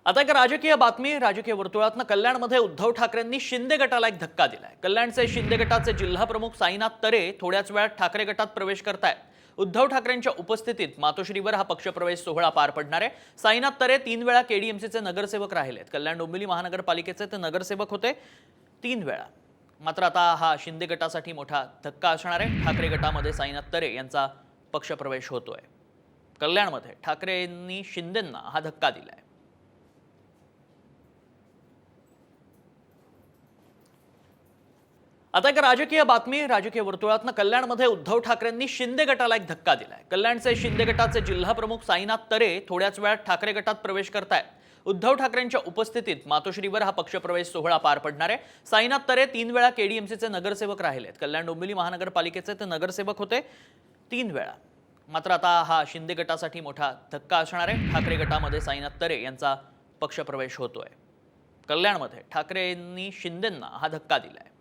आता एक राजकीय बातमी राजकीय वर्तुळातनं कल्याणमध्ये उद्धव ठाकरेंनी शिंदे गटाला एक धक्का दिलाय। कल्याणचे शिंदे गटाचे जिल्हा प्रमुख साईनाथ तरे थोड्याच वेळात ठाकरे गटात प्रवेश करतायत। उद्धव ठाकरेंच्या उपस्थितीत मातोश्रीवर हा पक्षप्रवेश सोहळा पार पडणार आहे। साईनाथ तरे 3 वेळा केडीएमसीचे नगरसेवक राहिलेत। कल्याण डोंबिवली महानगरपालिकेचे ते नगरसेवक होते 3 वेळा। मात्र आता हा शिंदे गटासाठी मोठा धक्का असणार आहे। ठाकरे गटामध्ये साईनाथ तरे यांचा पक्षप्रवेश होतोय। कल्याणमध्ये ठाकरेंनी शिंदेंना हा धक्का दिलाय। आता एक राजकीय बातमी राजकीय वर्तुळातनं कल्याणमध्ये उद्धव ठाकरेंनी शिंदे गटाला एक धक्का दिलाय। कल्याणचे शिंदे गटाचे जिल्हा प्रमुख साईनाथ तरे थोड्याच वेळात ठाकरे गटात प्रवेश करतायत। उद्धव ठाकरेंच्या उपस्थितीत मातोश्रीवर हा पक्षप्रवेश सोहळा पार पडणार आहे। साईनाथ तरे 3 वेळा केडीएमसीचे नगरसेवक राहिलेत। कल्याण डोंबिवली महानगरपालिकेचे ते नगरसेवक होते 3 वेळा। मात्र आता हा शिंदे गटासाठी मोठा धक्का असणार आहे। ठाकरे गटामध्ये साईनाथ तरे यांचा पक्षप्रवेश होतोय। कल्याणमध्ये ठाकरेंनी शिंदेंना हा धक्का दिलाय।